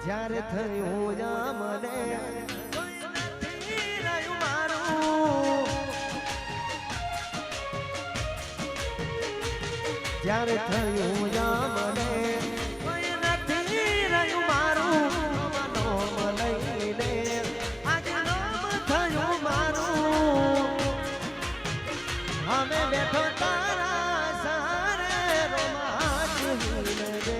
જ્યારે થયું મને રહ્યું મારું જ્યારે થયું મને કોઈ નથી રહ્યું મારું નામ લઈને આજે નામ થયું મારું અમે બેઠો તારા સારે રોમાંચ હિલવે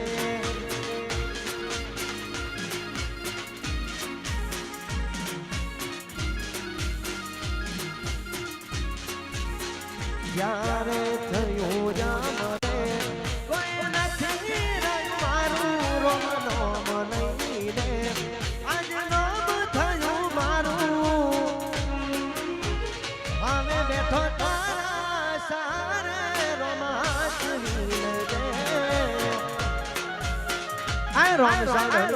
જ્યારે થયું જામને કોઈ નથી રહ્યું મારું રોમનોમ લઈને આજ નામ થયું મારું અમે બેઠો તારા સારે રોમાંચ હિલવે આ રોમ સાગર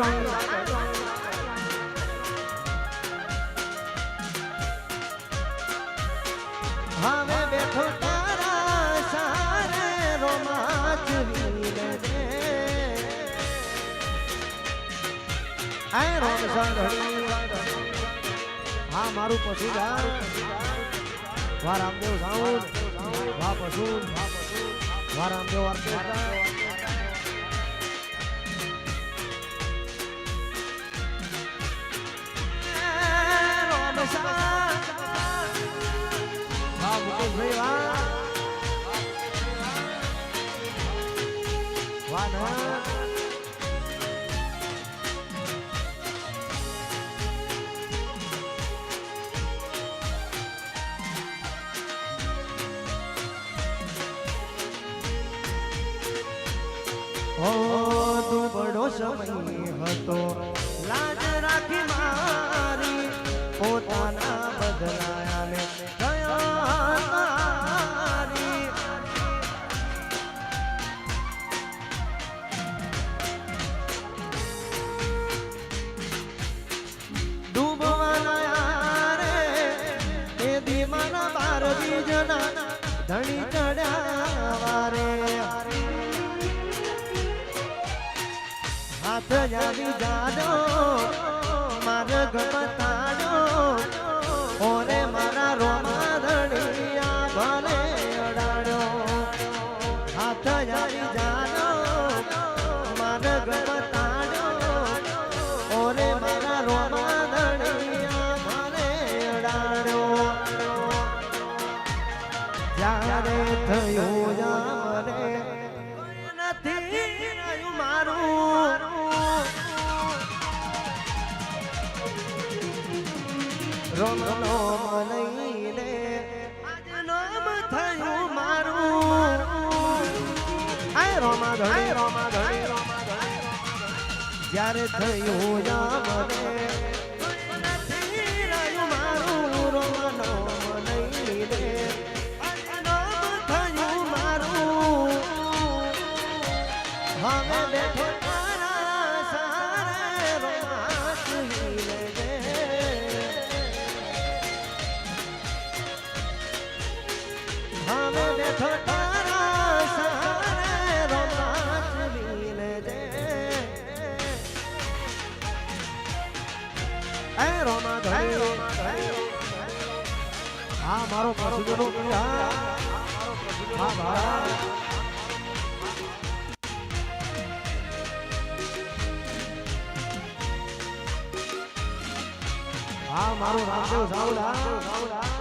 હવે બેઠો તારા સારે રોમાંચ હિલવે આ રોમ સાગર હા મારું પશુ ગાર વા રામદેવ સાઉન્ડ વા પશુ વા રામદેવ ઓર્કેસ્ટ્રા રોમ સાગર વા મુકેશભાઈ વા ના તું બડો સમય હતો લાજ રાખી મારી પોતાના બદલાયાને ગયા તારી ડૂબવાના યારે એ દીમાના બાર બીજના ધણી ચડ્યા વારે હાથ જાવી જાડો માર્ગ બતાડો ઓરે મારા રોમા ધણિયા ભલે અડાડો હાથ જાવી જાડો માર્ગ બતાડો ઓરે મારા રોમા ધણિયા ભલે અડાડો જ્યારે થયું જામને નથી રહ્યું મારું રોમ લઈને આજે નામ થયું મારું આ રોમા ધણી જ્યારે થયું જામને નથી રહ્યું મારું રોમ લઈને આજે નામ થયું મારું હવે બેઠો તારા સારે રોમાંચ હિલવે હવે બેઠો તારા સારે રોમાંચ હિલવે એ રોમા ધણી હા મારો પ્રસિદ્ધનો હા ભાઈ હા મારું રામદેવ સાઉન્ડ